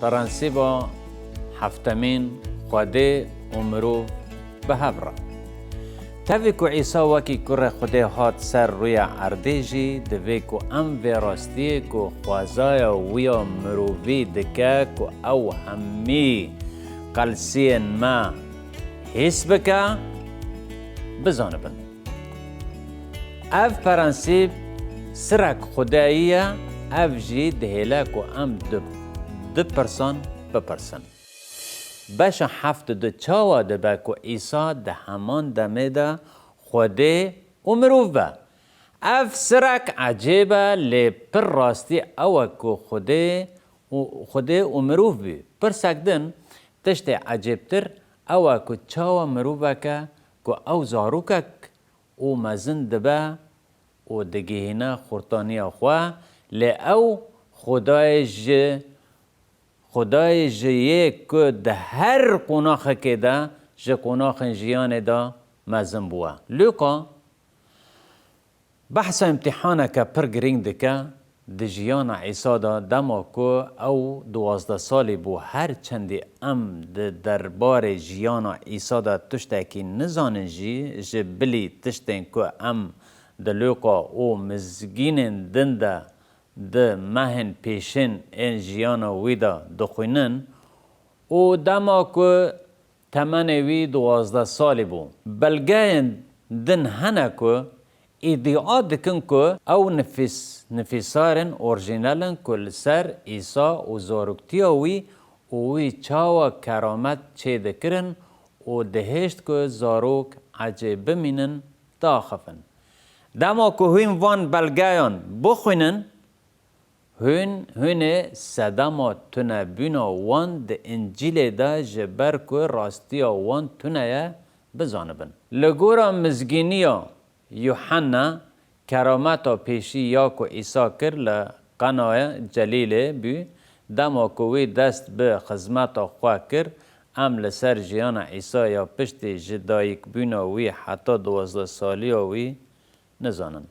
پرنسیبا هفتمین خواده امرو به هفره. تاوی که عیسی وکی کره خوده هات سر روی عردیجی دوی که ام و راستی که خوازای ویا مرووی دکه که او همی قلسین ما حس بکه بزانه بند. اف پرنسیب سرک خداییه اف جی دهیله که ام دو پرسان بپرسن. باشه هفت دو چاوا دبا که عیسی ده همان دمه ده خوده امروف با. اف سرک عجیبه لی پر راستی اوه که خوده امروف بی. پر سکدن تشت عجیبتر اوه که چاوا مروفه که او زاروکک او مزن دبا او دگیهنه خورتانی خواه لی او خدای جیه که ده هر قناخ که ده جه قناخ جیان ده مزن بوه. لوکا بحث امتحانه که پر گرینگ دکه ده جیان عیسی ده دما که او 12 سالی بو هر چندی ام ده دربار جیان عیسی ده تشتاکی نزانن جه بلی تشتین که ام ده لوکا او مزگین دنده ده مهن پیشن این جیانا ویدا دخوینن او دما که تمنوی 12 سالی بو. بلگاین دن هنه که ایدیعا دکن که او نفیسارن اورجینالن که لسر ایسا و زاروکتیاوی اوی چاوا کرامت چه دکرن و دهشت که زاروک عجیب بمینن داخفن. دما که هین وان بلگایان بخوینن هونه صداما تونه بینا وان ده انجیل ده جبر که راستی وان تونه بزانبن. لگورا مزگینیا یوحنا کرامتا پیشی یا که عیسی کر لقنای جلیله بی دما که وی دست به خدمتا خواه کر ام لسر جیان عیسی یا پشت جدایک بینا وی حتی 12 سالی وی نزانن.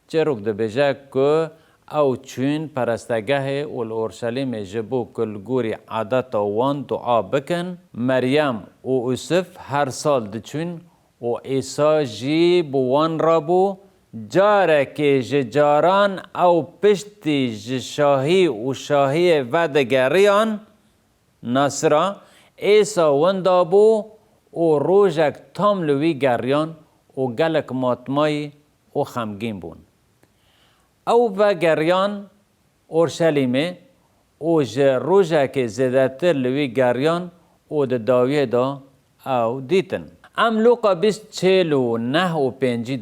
چه روک ده بجه که او چون پرستگاه اول اورشلیم جبو کلگوری عادت وان دعا بکن مریم و اوسف هر سال دچون و عیسی جی بوان رابو جاره که جاران او پشتی شاهی و شاهی ودگریان ناصرا عیسی وندابو و روژک تام لوی گریان و گلک ماتمای و خمگین بون. او و گریان اورشلیمه او روژه که زیادتر لوی گریان او ده داویه دا او دیتن. ام لوقا 24:9-5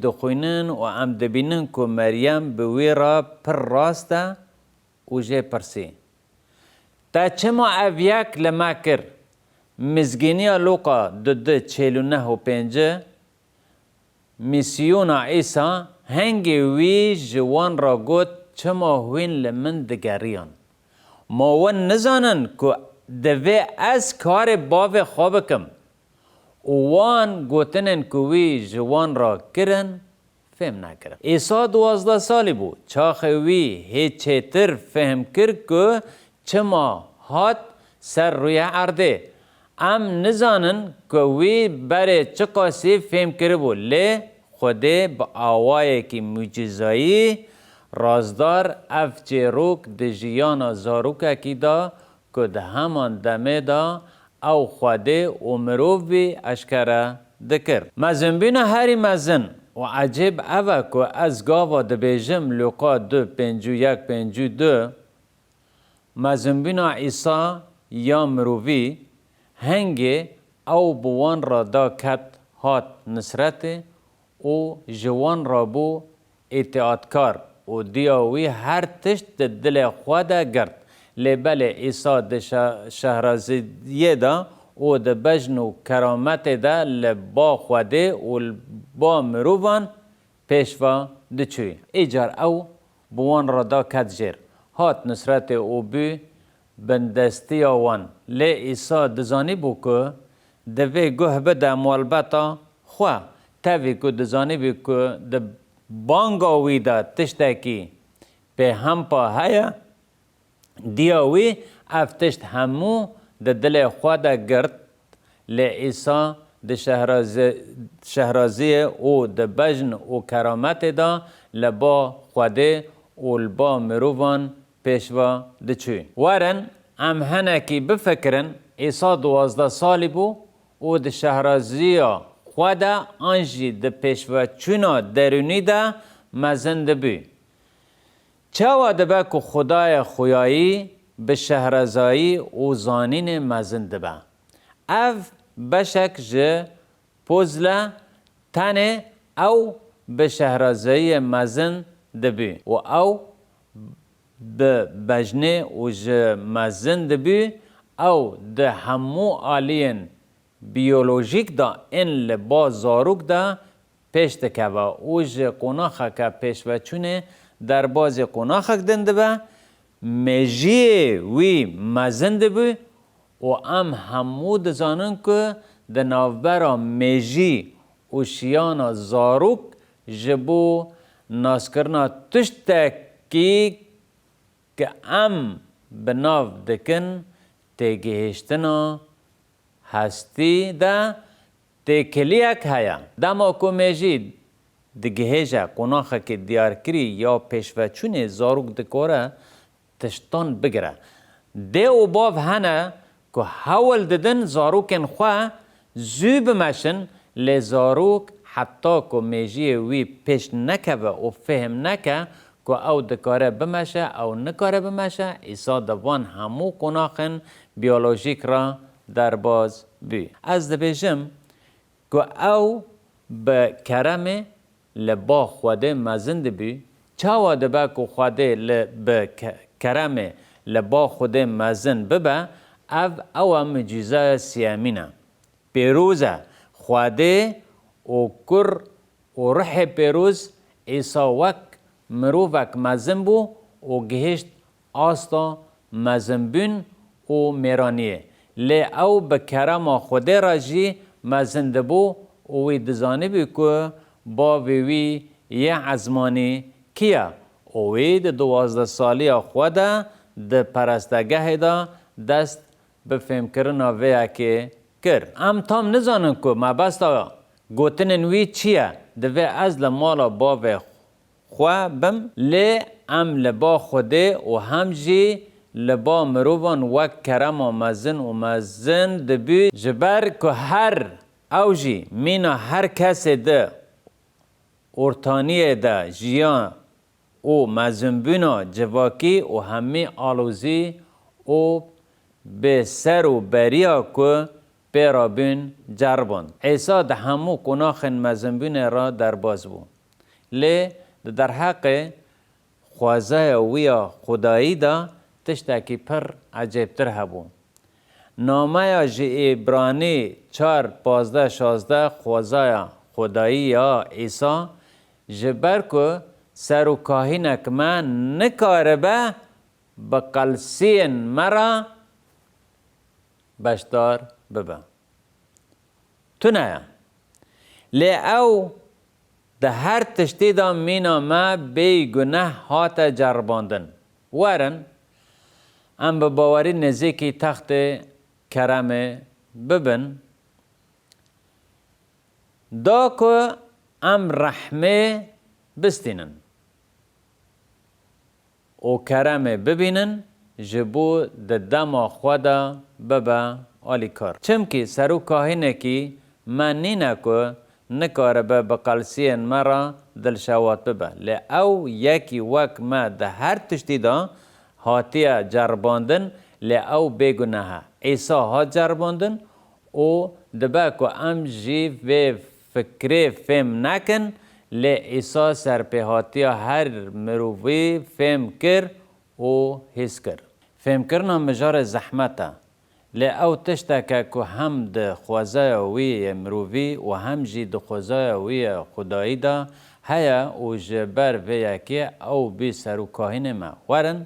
دخوینن و ام دبینن که مریم بوی را پر راسته او جه پرسی. تا چما او یک لما کر مزگینی لوقا 2:49-5 میسیون عیسی هنگی وی جوان را گوت چما هوین لمن دگریان. ما ون نزانن که دوی از کار باو خوابکم. وان گوتنن که وی جوان را کرن فهم نکرن. عیسی 12 سالی بود. چاخ وی هیچه تر فهم کرد که چما هات سر روی عرده. ام نزانن که وی بره چقاسی فهم کرد بود. لی خوده با آوائه که معجزایی رازدار افچه روک ده جیانا زاروکه کی دا که ده همان دمه دا او خوده امروف بی اشکره دکر. مزن بینا هری مزن و عجیب اوه که از گاوا ده بیجم لوقا 2:51-52 مزن بینا عیسی یا مروفی هنگی او بوان را دا کت هات نصرت او جوان را بو اطاعتکار و دیاوی هر تشت دل خواده گرد. لبل عیسی ده شهرازیه دا و ده بجن و کرامت دا لبا خواده و لبا مروان پیشوا دچوی. ایجار او بوان را دا کت جیر. هات نصرت او بی بندستی آوان. لی عیسی دزانی بو که دوی گوه بده موالبتا خواه. تاوی که دزانی بی که ده بانگاوی دا تشتاکی به هم پا هیا دیاوی افتشت همو د دل خوا دا گرد لعیسا د شهرازی او د بجن و کرامت دا لبا خوده و لبا مروان پیشوا دچوی. ورن ام هنکی بفکرن عیسی 12 سالی بو و د شهرازی خوده آنجی د پیشوا چونا درونی دا مزن دبی. چاوا دبه که خدای خویایی به شهرزایی و زانین مزن دبه. اف بشک جه پوزله تنه او به شهرزایی مزن دبی و او به بجنه و جه مزن دبی او ده همو آلین بیولوژیک دا این لبا زاروک دا پیش دکوه و جه قناخه که پیش و چونه در باز قناخه دنده به میجی وی مزن دبی و ام همو دزانن که د ناوبرا میجی و شیانا زاروک جبو ناسکرنا تشتکی که ام بناو دکن تگهشتنا هستی دا تکلیک هیا. دما کو میجی دگهجه قناخه که دیار کری یا پیشوچون زاروک دکوره تشتان بگره. ده و باف هنه که حول ددن زاروکن خواه زوب مشن لی زاروک حتی که میجی وی پیش نکه و فهم نکه که او دکاره بمشه او نکاره بمشه ایسا دوان همو قناخن بیولوژیک را در باز بی. از دبیجم که او به کرمه لبا خوده مزند بی چاوا دبا که خوده به کرمه لبا خوده مزن ببه او مجیزه سیامینه پیروزه خوده و کر و روح پیروز ایسا وک مروفک مزن بو و گهشت آستا مزن بین و میرانیه لی او به کرم خوده راجی مزنده بو و وی دزانه بی که با وی یه عزمانی کیا و وی ده 12 سالی خوده ده پرستگه دا دست به فهم کرنا ویا که کر. ام تام نزانن که ما بستا گوتنن وی چیه ده وی از لمالا با وی خواه بم لی ام لبا خوده و هم جی لبا مروان وک کرم و مزن دبی جبر که هر اوجی مینا هر کسی ده ارتانیه ده جیان و مزنبونا جواکی و همی آلوزی و به سر و بریا که پیرابین جرباند. عیسی ده همو کناخن مزنبون را در باز بود. لی در حق خوازه ویا خدایی دا تشتاکی پر عجیبتر هبو. نامه جی عبرانی 4:15-16 خوازه خدایی یا عیسی جبر که سر و کاهینک من نکاربه بقلسین مرا بشدار ببه. تو نه لی او ده هر تشتی دا مینا ما بی گناه هات جرباندن ورن ام به باوری نزیکی تخت کرم ببن دا که ام رحمه بستینن و کرم ببینن جبو ده دم خوادا ببا آلی کار. چمکی سرو کاهینه کی من نینه که نکاره به قلسین مرا دل شوات ببه لی او یکی وک ما ده هر تشتی دا هاتیه جرباندن لی او بگناه عیسی ها جرباندن و دبا که ام جی و فکری فهم نکن لی عیسی سرپیهاتیه هر مروفی فهم کر و حس کر. فهم کرنا مجار زحمته لی او تشتکه که هم ده خوازه وی مروفی و هم جی ده خوازه وی خدایی دا هیا و جبر وی که او بی سرو کاهین ما ورن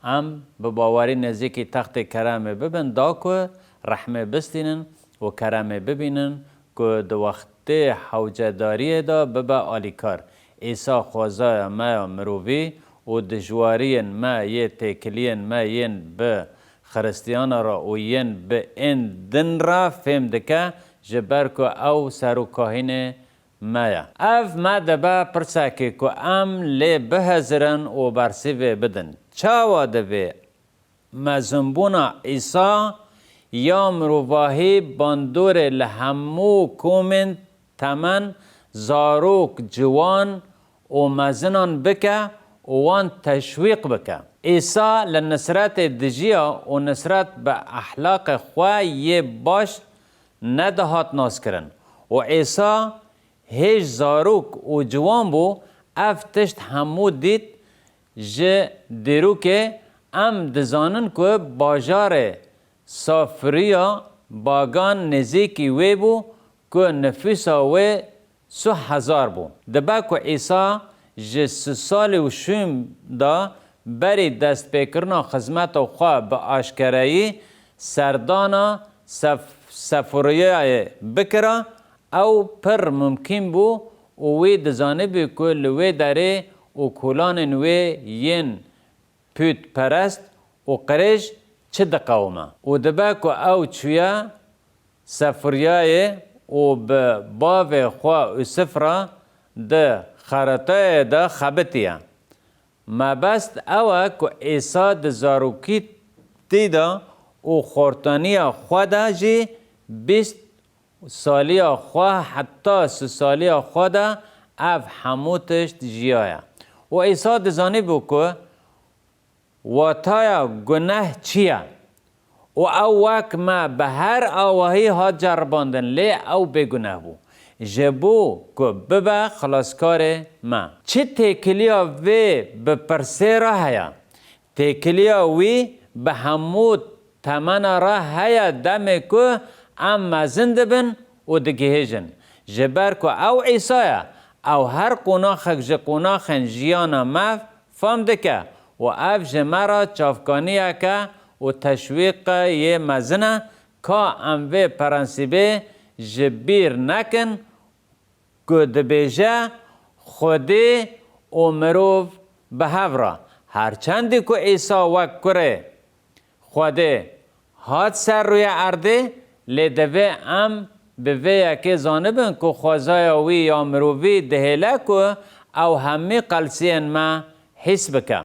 ام به باوری نزدیکی تخت کرم ببین دا که رحمه بستینن و کرم ببینن که ده وقت حوجداری دا ببا آلیکار عیسی خوازه ما مروفی و دجوارین ما یه تکلین ما ین به خرستیان را و ین به این دن را فهم دکه جبر که او سرو کاهین مایا اف ما دبا پرساکی که ام لی بهزرن و برسیوه بدن چاوا دوی مزنبونا ایسا یا مروواهی باندور لحمو کومن تمن زاروک جوان و مزنان بکه و وان تشویق بکه ایسا لنصرت دجیا و نصرت به احلاق خواه یه باش ندهات ناس کرن و ایسا هیچ زاروک و جوان بو اف تشت همو دید جه دیرو که ام دزانن که باجار سافریا باگان نزیکی وی بو که نفیسا وی 3,000 بو دبا که عیسی جه 3 سال و شوم دا بری دست پیکرنا خدمت و خواه به آشکرایی سردانا سفریای بکرا او پر ممکن بو و وی دزانه بی که لوی داره و کلان وی ین پیت پرست و قریش چه دقاومه و دبا که او چویا سفریای و به باو خواه و سفره ده خرطای ده خبتیه ما بست اوه که عیسی ده زاروکی تیدا و خورتانی خواه ده جی 20 سالی خواه حتی 3 سالی خواه ده اف هموتش جیایه و عیسی ده زانی بو که واتایا گناه چیه و او وک ما به هر آواهی ها جرباندن لی او بگناه بو جبو که ببا خلاصکار ما چه تکلیا وی به پرسه را هیا تکلیا وی به همود تمن را هیا دم که اما زنده بن و دگهیجن جبر که او عیسایا او هر قناخک جه قناخن جیانا ما فهم دکه و اف جمرا چافکانیه که و تشویق یه مزنه که اموه پرنسیبه جبیر نکن که دبیجه خودی و مروف به هفرا هرچندی که عیسی وک کره خودی هات سر روی ارده لیدوه ام به وی که زانبن که خوازای وی یا مروفی دهیله که او همی قلسین ما حس بکن